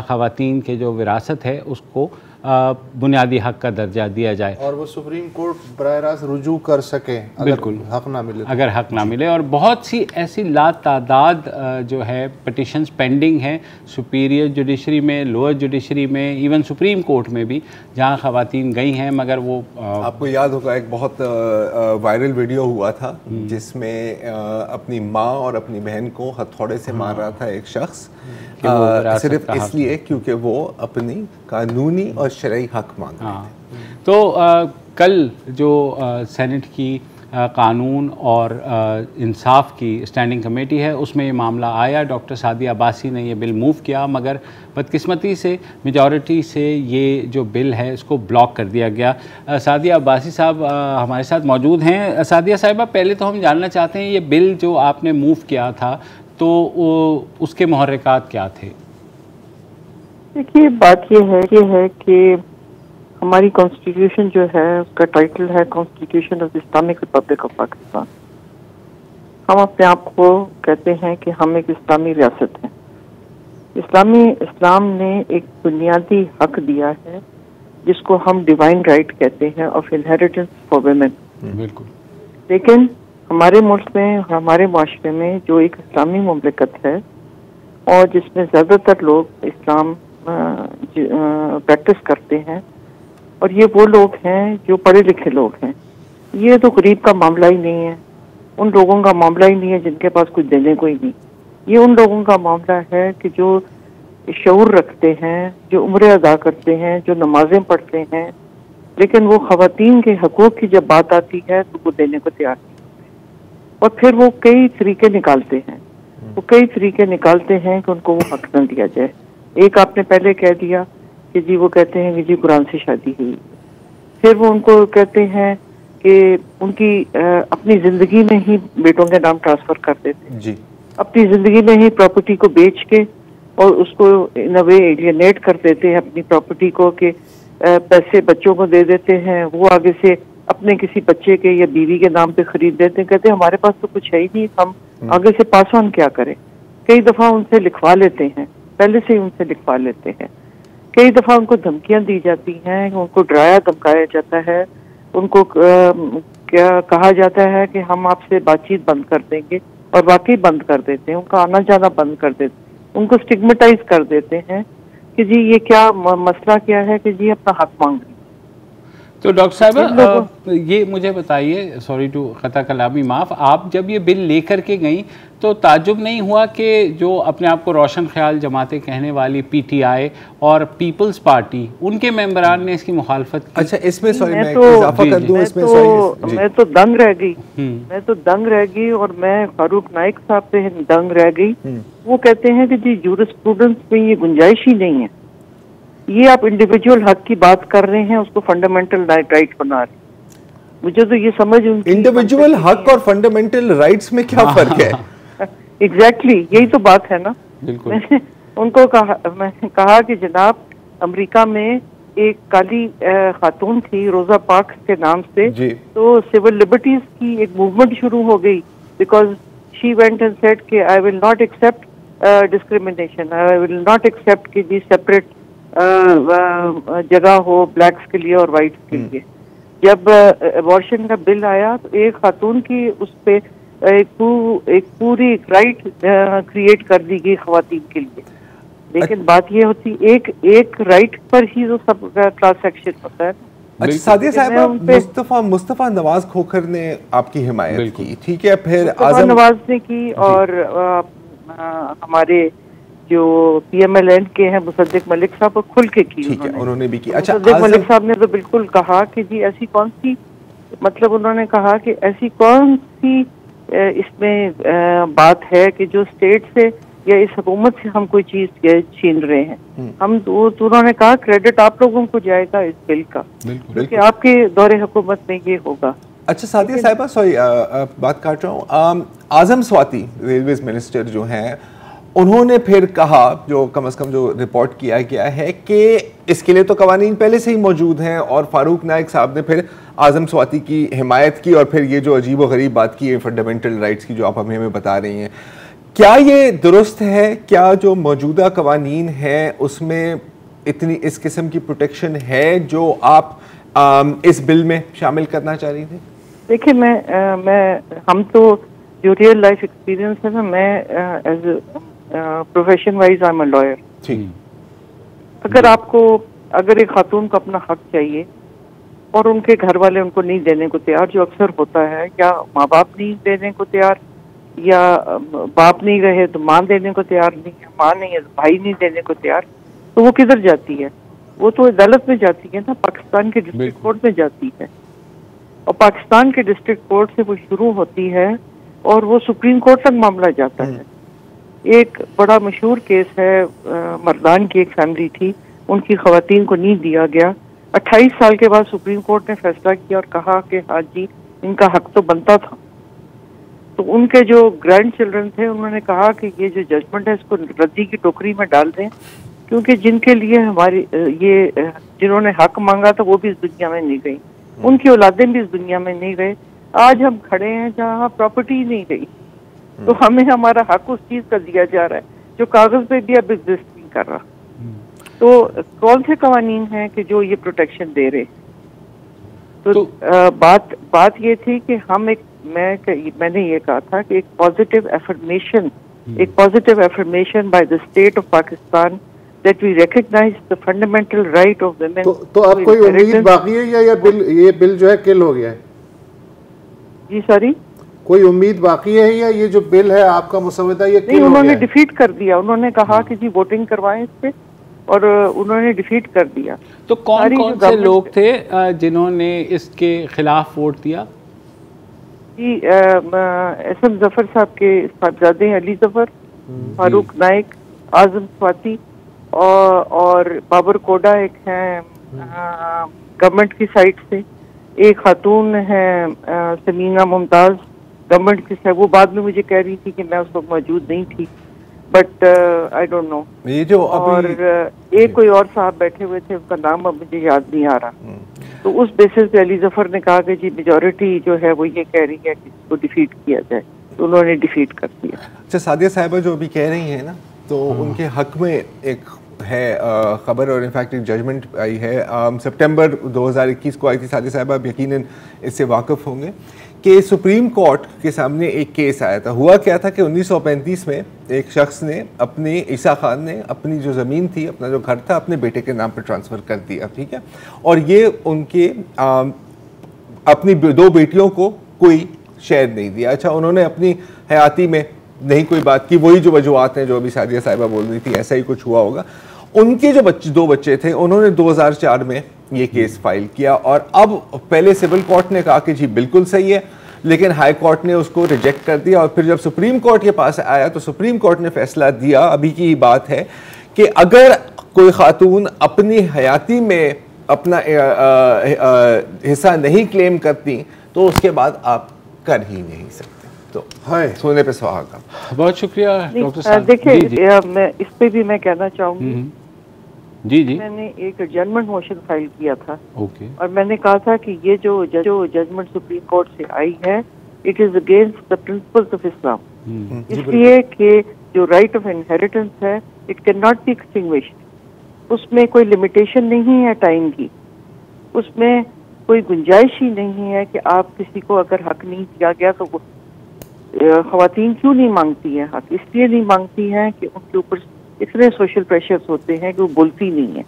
ख़वातीन के जो विरासत है उसको बुनियादी हक का दर्जा दिया जाए और वो सुप्रीम कोर्ट बराह रास्त रुजू कर सके बिल्कुल हक ना मिले, अगर हक ना मिले। और बहुत सी ऐसी लातादाद जो है पटिशन्स पेंडिंग हैं सुपीरियर जुडिशरी में, लोअर जुडिशरी में, इवन सुप्रीम कोर्ट में भी, जहां ख़वातीन गई हैं मगर वो आपको याद होगा एक बहुत वायरल वीडियो हुआ था जिसमें अपनी माँ और अपनी बहन को हथौड़े से मार रहा था एक शख्स, सिर्फ इसलिए क्योंकि वो अपनी कानूनी और शरई हक मांग रहे थे। तो कल जो सेनेट की कानून और इंसाफ की स्टैंडिंग कमेटी है उसमें ये मामला आया। डॉक्टर सादिया अब्बासी ने ये बिल मूव किया मगर बदकिस्मती से मेजॉरिटी से ये जो बिल है इसको ब्लॉक कर दिया गया। सादिया अब्बासी साहब हमारे साथ मौजूद हैं। सादिया साहिबा, पहले तो हम जानना चाहते हैं ये बिल जो आपने मूव किया था तो उसके मुहर्रिकात क्या थे? देखिए, बात ये है कि हमारी कॉन्स्टिट्यूशन जो है उसका टाइटल है constitution of Islamic Republic of Pakistan. हम अपने आप को कहते हैं कि हम एक इस्लामी रियासत हैं। इस्लाम ने एक बुनियादी हक दिया है जिसको हम डिवाइन राइट कहते हैं ऑफ इनहेरिटेंस फॉर वुमेन। बिल्कुल। लेकिन हमारे मुल्क में, हमारे माशरे में जो एक इस्लामी मुमलिकत है और जिसमें ज़्यादातर लोग इस्लाम प्रैक्टिस करते हैं और ये वो लोग हैं जो पढ़े लिखे लोग हैं, ये तो गरीब का मामला ही नहीं है, उन लोगों का मामला ही नहीं है जिनके पास कुछ देने को ही नहीं। ये उन लोगों का मामला है कि जो शऊर रखते हैं, जो उम्रें अदा करते हैं, जो नमाजें पढ़ते हैं, लेकिन वो ख़वातीन के हकूक़ की जब बात आती है तो वो देने को तैयार नहीं होते। और फिर वो कई तरीके निकालते हैं कि उनको वो हक न दिया जाए। एक आपने पहले कह दिया कि जी वो कहते हैं कि जी कुरान से शादी हुई, फिर वो उनको कहते हैं कि उनकी अपनी ज़िंदगी में ही बेटों के नाम ट्रांसफ़र कर देते जी, अपनी ज़िंदगी में ही प्रॉपर्टी को बेच के और उसको इन अ वे एलियनेट कर देते हैं अपनी प्रॉपर्टी को, कि पैसे बच्चों को दे देते हैं, वो आगे से अपने किसी बच्चे के या बीवी के नाम पे खरीद देते हैं। कहते हैं हमारे पास तो कुछ है ही नहीं, हम आगे से पास ऑन क्या करें। कई दफ़ा उनसे लिखवा लेते हैं, पहले से ही उनसे लिखवा लेते हैं। कई दफ़ा उनको धमकियां दी जाती हैं, उनको डराया धमकाया जाता है, उनको क्या कहा जाता है कि हम आपसे बातचीत बंद कर देंगे, और वाकई बंद कर देते हैं, उनका आना जाना बंद कर देते हैं, उनको स्टिग्मेटाइज कर देते हैं कि जी ये क्या मसला क्या है कि जी अपना हक मांग रही। तो डॉक्टर साहब ये मुझे बताइए, सॉरी टू ख़ता कलामी माफ़, आप जब ये बिल लेकर के गई तो ताज्जुब नहीं हुआ कि जो अपने आप को रोशन ख्याल जमातें कहने वाली PTI और पीपल्स पार्टी, उनके मेंबरान ने इसकी मुखालफत की? अच्छा, इसमें सॉरी मैं तो इजाफा कर दूं, इसमें मैं तो दंग रह गई और मैं फारूक नाइक साहब पे दंग रह गई। वो कहते हैं कि जी जूरिस्प्रूडेंस में ये गुंजाइश ही नहीं है, ये आप इंडिविजुअल हक की बात कर रहे हैं, उसको फंडामेंटल राइट बना रहे हैं। मुझे तो ये समझ इंडिविजुअल हक और फंडामेंटल राइट्स में क्या फर्क है? एग्जैक्टली यही तो बात है ना। मैंने उनको मैंने कहा कि जनाब, अमेरिका में एक काली खातून थी रोजा पार्क्स के नाम से, तो सिविल लिबर्टीज की एक मूवमेंट शुरू हो गई, because she went and said कि I will not accept discrimination, I will not accept कि जी सेपरेट जगह हो ब्लैक्स के लिए और वाइट्स के लिए। जब अबॉर्शन का बिल आया तो एक खातून की उस पे एक पूरी राइट क्रिएट कर दी गई खवातीन के लिए। लेकिन बात ये होती एक राइट पर ही तो सब क्लास एक्शन होता है। अच्छा सादिया साहिबा, मुस्तफा नवाज खोखर ने आपकी हिमायत की, ठीक है, फिर आजम नवाज ने की, और हमारे जो PMLN के हैं मुसद्दिक मलिक साहब खुल के की, ठीक है, उन्होंने भी की। अच्छा, मुसद्दिक मलिक साहब ने तो बिल्कुल कहा कि जी ऐसी कौन सी, मतलब उन्होंने कहा कि ऐसी कौन सी इसमें बात है कि जो स्टेट से या इस हुकूमत से हम कोई चीज छीन रहे हैं। हम तो उन्होंने कहा क्रेडिट आप लोगों को जाएगा इस बिल का, क्योंकि आपके दौरे हुकूमत में ये होगा। अच्छा सादिया साहिबा, सॉरी बात काट रहा हूँ, आजम स्वाति रेलवेज मिनिस्टर जो हैं, उन्होंने फिर कहा, जो कम से कम जो रिपोर्ट किया गया है, कि इसके लिए तो कवानीन पहले से ही मौजूद हैं, और फारूक नाइक साहब ने फिर आजम स्वाति की हिमायत की, और फिर ये जो अजीब व गरीब बात की है फंडामेंटल राइट्स की जो आप हमें बता रही हैं, क्या ये दुरुस्त है? क्या जो मौजूदा कवानीन हैं उसमें इतनी इस किस्म की प्रोटेक्शन है जो आप इस बिल में शामिल करना चाह रही थी? देखिए, मैं हम तो जो रियल लाइफ एक्सपीरियंस है ना, मैं as profession wise I am a lawyer. ठीक। अगर एक खातून को अपना हक चाहिए और उनके घर वाले उनको नहीं देने को तैयार, जो अक्सर होता है, या माँ बाप नहीं देने को तैयार, या बाप नहीं रहे तो माँ देने को तैयार नहीं है, माँ नहीं है तो भाई नहीं देने को तैयार, तो वो किधर जाती है? वो तो अदालत में जाती है ना, पाकिस्तान के डिस्ट्रिक्ट कोर्ट में जाती है। और पाकिस्तान के डिस्ट्रिक्ट कोर्ट से वो शुरू होती है और वो सुप्रीम कोर्ट तक मामला जाता है। एक बड़ा मशहूर केस है, मर्दान की एक फैमिली थी, उनकी खवातीन को नहीं दिया गया। 28 साल के बाद सुप्रीम कोर्ट ने फैसला किया और कहा कि हाँ जी, इनका हक तो बनता था। तो उनके जो ग्रैंड चिल्ड्रन थे, उन्होंने कहा कि ये जो जजमेंट है इसको रद्दी की टोकरी में डाल दें, क्योंकि जिनके लिए हमारी जिन्होंने हक मांगा था वो भी इस दुनिया में नहीं गई, उनकी औलादें भी इस दुनिया में नहीं गए। आज हम खड़े हैं जहाँ प्रॉपर्टी नहीं गई, तो हमें हमारा हक उस चीज का दिया जा रहा है जो कागज पे भी अब एग्जिस्ट नहीं कर रहा। तो कौन से कवानीन हैं कि जो ये प्रोटेक्शन दे रहे? तो बात ये थी कि हम मैंने ये कहा था कि एक positive affirmation by the state of Pakistan that we recognize the fundamental right of women। तो अब कोई उम्मीद बाकी है या ये बिल जो है किल हो गया है? जी सॉरी, कोई उम्मीद बाकी है या ये जो बिल है आपका मुसवदा ये किल हो गया? उन्होंने डिफीट कर दिया। उन्होंने कहा कि जी वोटिंग करवाएं इस पे, और उन्होंने डिफीट कर दिया। तो कौन से लोग थे जिन्होंने इसके खिलाफ वोट दिया? जी एसएम जफर साहब के साहबजादे अली जफर, फारूक नाइक, आजम स्वाति और बाबर कोडा एक हैं गवर्नमेंट की साइड से, एक खातून है समीना मुमताज गवर्नमेंट की साइड। वो बाद में मुझे कह रही थी कि मैं उस वक्त मौजूद नहीं थी, बट आई डोंट नो। ये जो और एक कोई और साहब बैठे हुए थे, उनका नाम अब मुझे याद नहीं आ रहा। तो उस बेसिस पे अली जफर ने कहा कि जी मेजोरिटी जो है वो ये कह रही है कि इसको डिफीट किया जाए, तो उन्होंने डिफीट कर दिया। अच्छा, सादिया साहिबा जो अभी कह रही हैं ना, तो उनके हक में एक है खबर, और इनफैक्ट एक जजमेंट आई है सितंबर 2021 को आई थी। सादिया साहिबा अब यकीनन इससे वाकिफ होंगे कि सुप्रीम कोर्ट के सामने एक केस आया था। हुआ क्या था कि 1935 में एक शख्स ने ईसा खान ने अपनी जो ज़मीन थी, अपना जो घर था, अपने बेटे के नाम पर ट्रांसफ़र कर दिया। ठीक है, और ये उनके अपनी दो बेटियों को कोई शेयर नहीं दिया। अच्छा, उन्होंने अपनी हयाती में नहीं कोई बात की, वही जो वजूहत हैं जो अभी सादिया साहिबा बोल रही थी, ऐसा ही कुछ हुआ होगा। उनके जो दो बच्चे थे, उन्होंने 2004 में ये केस फाइल किया, और अब पहले सिविल कोर्ट ने कहा कि जी बिल्कुल सही है, लेकिन हाई कोर्ट ने उसको रिजेक्ट कर दिया। और फिर जब सुप्रीम कोर्ट के पास आया तो सुप्रीम कोर्ट ने फैसला दिया, अभी की बात है, कि अगर कोई खातून अपनी हयाती में अपना हिस्सा नहीं क्लेम करती तो उसके बाद आप कर ही नहीं सकते। तो हाय, सोने पे सुहागा। बहुत शुक्रिया डॉक्टर साहब। देखिए, मैं इस पे भी मैं कहना चाहूंगी, जी मैंने एक जजमेंट मोशन फाइल किया था। ओके। और मैंने कहा था कि ये जो जजमेंट सुप्रीम कोर्ट से आई है, it is against the principles of Islam, इसलिए कि जो राइट ऑफ इनहेरिटेंस है, it can not be extinguished. उसमें कोई लिमिटेशन नहीं है टाइम की, उसमें कोई गुंजाइश ही नहीं है कि आप किसी को अगर हक नहीं दिया गया तो वो ख़वातीन क्यों नहीं मांगती हैं हक? इसलिए नहीं मांगती हैं कि उनके ऊपर इतने सोशल प्रेशर्स होते हैं कि वो बोलती नहीं है,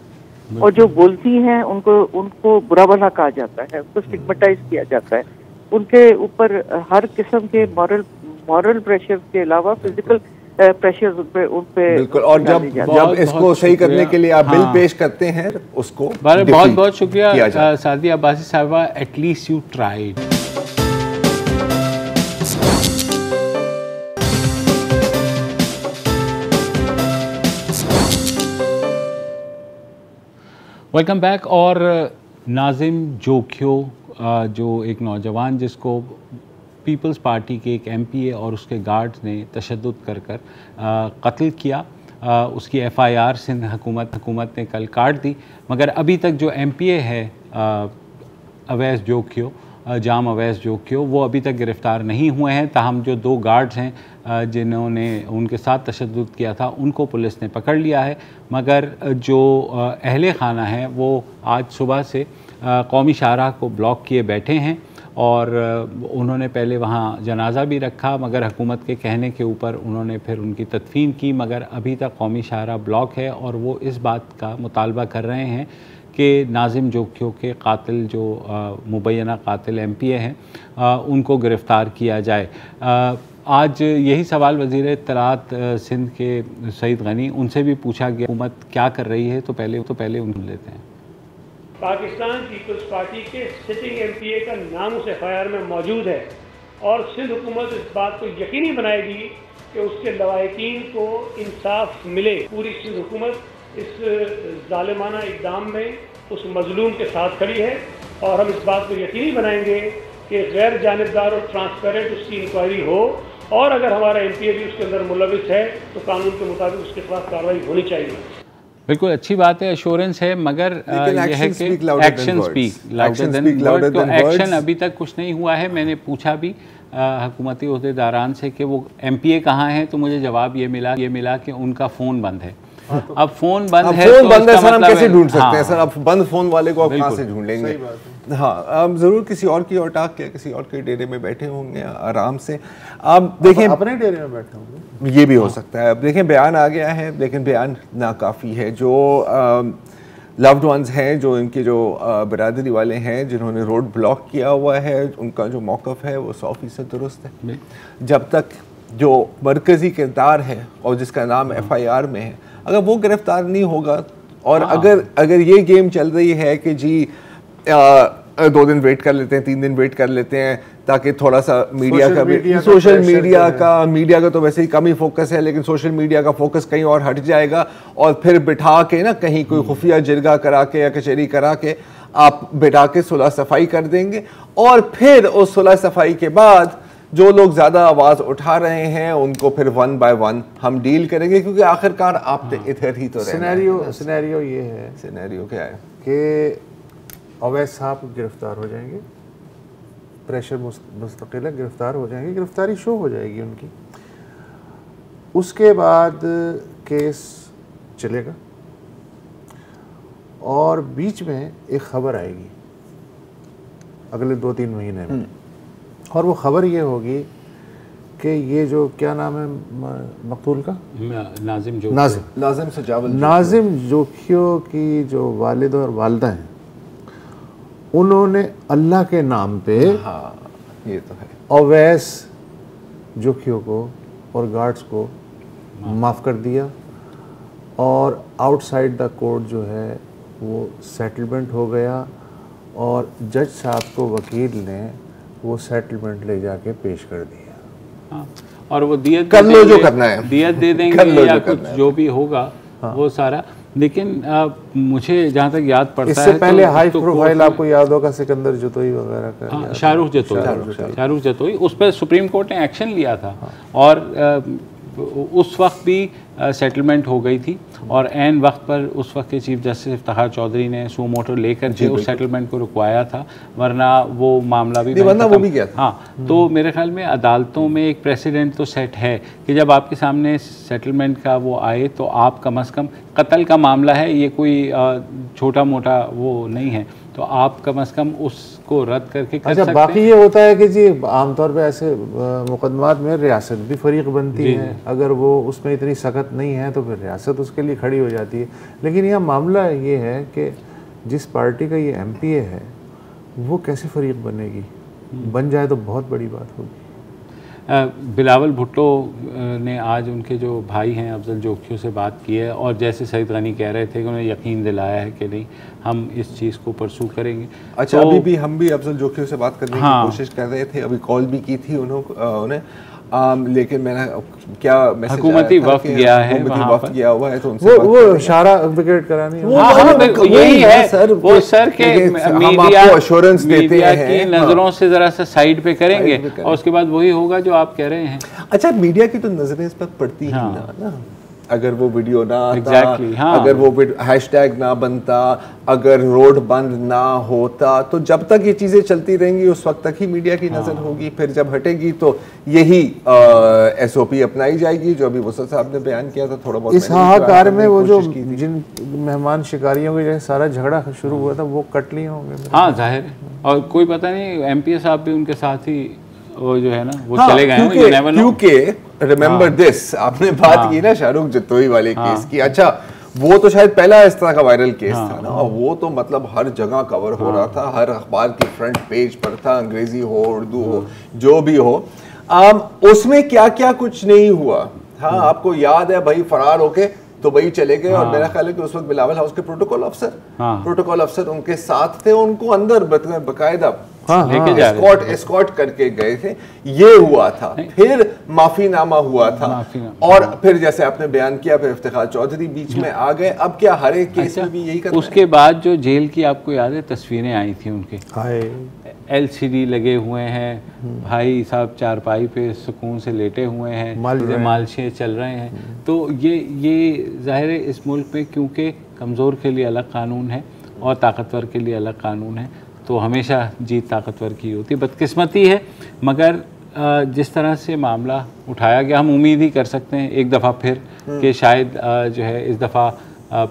और जो बोलती हैं उनको बुरा भला कहा जाता है, उनको स्टिग्मेटाइज किया जाता है। उनके ऊपर हर किस्म के मॉरल प्रेशर के अलावा फिजिकल प्रेशर उन पे बिल्कुल। और जब इसको सही करने के लिए आप बिल पेश करते हैं, उसको बहुत बहुत शुक्रिया सादिया अब्बासी साहिबा, at least you tried. Welcome back. और नाजिम जोखियो, जो एक नौजवान जिसको पीपल्स पार्टी के एक एमपीए और उसके गार्ड्स ने तशद्दुद कर कत्ल किया, उसकी एफआईआर सिंध हुकूमत ने कल काट दी, मगर अभी तक जो एमपीए है अवैस जोखियो, जाम अवैस जोखियो, वो अभी तक गिरफ़्तार नहीं हुए हैं। ताहम जो 2 गार्ड्स हैं जिन्होंने उनके साथ तशद्दुद किया था उनको पुलिस ने पकड़ लिया है, मगर जो अहले खाना हैं वो आज सुबह से कौमी शाहराह को ब्लॉक किए बैठे हैं और उन्होंने पहले वहाँ जनाजा भी रखा, मगर हुकूमत के कहने के ऊपर उन्होंने फिर उनकी तदफीन की, मगर अभी तक कौमी शाहराह ब्लॉक है और वो इस बात का मुतालबा कर रहे हैं कि नाजिम जोखियो के कातिल जो मुबैना कातिल MPA हैं उनको गिरफ़्तार किया जाए। आज यही सवाल वज़ीर इत्तलात सिंध के सईद गनी, उनसे भी पूछा गया हुकूमत क्या कर रही है, तो पहले उन लेते हैं। पाकिस्तान पीपल्स पार्टी के सिटिंग MPA का नाम उस FIR में मौजूद है और सिंध हुकूमत इस बात को यकीनी बनाएगी कि उसके लवाहिकीन को इंसाफ मिले। पूरी सिंध हुकूमत इस जालिमाना इक़दाम में उस मजलूम के साथ खड़ी है और हम इस बात को यकीनी बनाएंगे कि गैर जानिबदार और ट्रांसपेरेंट उसकी इंक्वायरी हो और अगर हमारा MPA भी उसके अंदर मुलविस है तो कानून के मुताबिक उसके खिलाफ कार्रवाई होनी चाहिए। बिल्कुल अच्छी बात है, एश्योरेंस है, मगर यह है कि action speak louder than word. तो एक्शन अभी तक कुछ नहीं हुआ है। मैंने पूछा भी हुकूमती ओहदेदारान से कि वो MPA कहाँ हैं, तो मुझे जवाब ये मिला कि उनका फ़ोन बंद है। अब फ़ोन बंद है तो सर हम कैसे ढूंढ सकते हैं? सर अब बंद फ़ोन वाले को आप कहाँ से ढूंढेंगे? हाँ, अब ज़रूर किसी और की औटाक के किसी और के डेरे में बैठे होंगे आराम से। आप देखें अपने डेरे में बैठे होंगे, ये भी हो सकता है। अब देखें बयान आ गया है, लेकिन बयान नाकाफ़ी है। जो लव्ड वंस हैं, जो इनके जो बिरादरी वाले हैं जिन्होंने रोड ब्लॉक किया हुआ है, उनका जो मौक़िफ़ है वो 100% दुरुस्त है। जब तक जो मरकज़ी किरदार है और जिसका नाम FIR में है, अगर वो गिरफ्तार नहीं होगा और अगर ये गेम चल रही है कि जी 2 दिन वेट कर लेते हैं, 3 दिन वेट कर लेते हैं ताकि थोड़ा सा सोशल मीडिया का तो वैसे ही कम ही फोकस है, लेकिन सोशल मीडिया का फोकस कहीं और हट जाएगा और फिर बिठा के ना कहीं कोई खुफिया जिरगा करा के या कचहरी करा के आप बिठा के सुलह सफाई कर देंगे और फिर उस सुलह सफाई के बाद जो लोग ज़्यादा आवाज़ उठा रहे हैं उनको फिर 1 by 1 हम डील करेंगे, क्योंकि आखिरकार आप इधर ही तो सिनेरियो ये है। सिनेरियो क्या है कि अवैस साहब गिरफ्तार हो जाएंगे, प्रेशर मुस्तकिल है, गिरफ्तार हो जाएंगे, गिरफ्तारी शो हो जाएगी उनकी। उसके बाद केस चलेगा और बीच में एक खबर आएगी अगले 2-3 महीने में, और वो खबर ये होगी कि ये जो क्या नाम है मकतूल का, नाजिम जोखियो की जो वालिद और वालदा हैं, उन्होंने अल्लाह के नाम पे ये तो है अवैस जोखियो को और गार्ड्स को माफ़ कर दिया और आउटसाइड द कोर्ट जो है वो सेटलमेंट हो गया और जज साहब को वकील ने वो सेटलमेंट ले जाके पेश कर दिया। और वो दियत कर लो जो करना है, दियत दे देंगे या कुछ जो भी होगा वो सारा। लेकिन मुझे जहाँ तक याद पड़ता इससे पहले हाई प्रोफाइल आपको याद होगा सिकंदर जतोई वगैरह का, शाहरुख जतोई, उस पर सुप्रीम कोर्ट ने एक्शन लिया था और उस वक्त भी सेटलमेंट हो गई थी और एन वक्त पर उस वक्त के चीफ जस्टिस इफ्तिखार चौधरी ने सू मोटर लेकर के उस सेटलमेंट को रुकवाया था, वरना वो मामला भी गया था। हाँ, तो मेरे ख्याल में अदालतों में एक प्रेसिडेंट तो सेट है कि जब आपके सामने सेटलमेंट का वो आए तो आप कम से कम, कत्ल का मामला है ये, कोई छोटा मोटा वो नहीं है, तो आप कम से कम उसको रद्द करके कर सकते हैं। बाकी ये होता है कि जी आमतौर पे ऐसे मुकदमात में रियासत भी फरीक बनती है, अगर वो उसमें इतनी सख्त नहीं है तो फिर रियासत उसके लिए खड़ी हो जाती है। लेकिन यह मामला ये है कि जिस पार्टी का ये MPA है वो कैसे फरीक बनेगी, बन जाए तो बहुत बड़ी बात होगी। बिलावल भुट्टो ने आज उनके जो भाई हैं अफजल जोखियों से बात की है और जैसे सईद गनी कह रहे थे कि उन्हें यकीन दिलाया है कि नहीं हम इस चीज़ को परसू करेंगे। अच्छा, तो अभी भी हम भी अफजल जोखियों से बात करने की कोशिश कर रहे थे, अभी कॉल भी की थी उन्हें, लेकिन मैंने क्या हुकूमती वफ्द गया है, वफ्द गया हुआ है तो उनसे वो इशारा विकेट करानी यही है सर, वो सर के मीडिया एश्योरेंस देते हैं की नजरों से जरा सा साइड पे करेंगे और उसके बाद वही होगा जो आप कह रहे हैं। अच्छा, मीडिया की तो नजरें इस पर पड़ती ही ना, अगर वो वीडियो ना आता, Exactly, हाँ। अगर वो हैशटैग ना बनता, अगर रोड बंद ना होता, तो जब तक ये चीजें चलती रहेंगी उस वक्त तक ही मीडिया की नजर होगी। फिर जब हटेगी तो यही SOP अपनाई जाएगी, जो अभी वसत साहब ने बयान किया था। थोड़ा बहुत इस हाहाकार में वो जो जिन मेहमान शिकारियों के जैसे सारा झगड़ा शुरू हुआ था वो कट लिए होंगे। हाँ जाहिर है, और कोई पता नहीं MPA साहब भी उनके साथ ही वो जो है ना वो चले गए हैं, क्योंकि रिमेंबर दिस, आपने बात की ना शाहरुख जतोई वाले केस की। अच्छा, वो तो शायद पहला इस तरह का वायरल केस था ना, और वो तो मतलब हर जगह कवर हो रहा था, हर अखबार की फ्रंट पेज पर था, अंग्रेजी हो उर्दू हो जो भी हो। उसमें क्या क्या कुछ नहीं हुआ। हाँ, आपको याद है भाई, फरार होके तो वही चले गए। और मेरा ख्याल है कि उस वक्त बिलावल हाउस के प्रोटोकॉल अफसर उनके साथ थे, उनको अंदर बकायदा एस्कॉर्ट करके गए थे। ये हुआ था, फिर माफीनामा हुआ था, और फिर जैसे आपने बयान किया, फिर इफ्तिखार चौधरी बीच में आ गए। अब क्या हर एक केस में भी यही करना है? उसके बाद जो जेल की आपको याद है तस्वीरें आई थी उनके, LCD लगे हुए हैं, भाई साहब चारपाई पे सुकून से लेटे हुए हैं, मालशे चल रहे हैं। तो ये जाहिर है इस मुल्क में क्योंकि कमज़ोर के लिए अलग कानून है और ताकतवर के लिए अलग कानून है, तो हमेशा जीत ताकतवर की होती है। बदकिस्मती है, मगर जिस तरह से मामला उठाया गया, हम उम्मीद ही कर सकते हैं एक दफ़ा फिर कि शायद जो है इस दफ़ा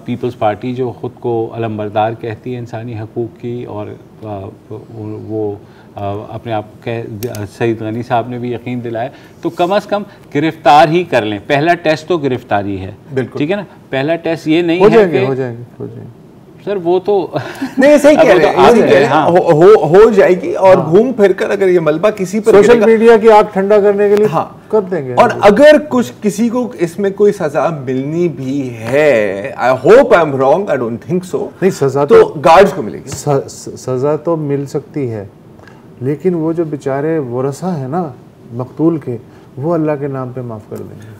पीपल्स पार्टी जो ख़ुद को अलमबरदार कहती है इंसानी हकूक़ की, और वो अपने आप के सईद गनी साहब ने भी यकीन दिलाया, तो कम अज़ कम गिरफ़्तार ही कर लें। पहला टेस्ट तो गिरफ़्तारी है, ठीक है ना। पहला टेस्ट ये नहीं है कि हो जाएंगे सर, वो तो नहीं, सही कह रहे हैं, हो जाएगी। और घूम फिर कर अगर ये मलबा किसी पर सोशल मीडिया की आग ठंडा करने के लिए कर देंगे। और अगर कुछ किसी को इसमें कोई सजा मिलनी भी है, I hope I am wrong, I don't think so, नहीं सजा तो गार्ड्स को मिलेगी। सजा तो मिल सकती है, लेकिन वो जो बेचारे वरसा है ना मकतूल के, वो अल्लाह के नाम पे माफ कर देंगे।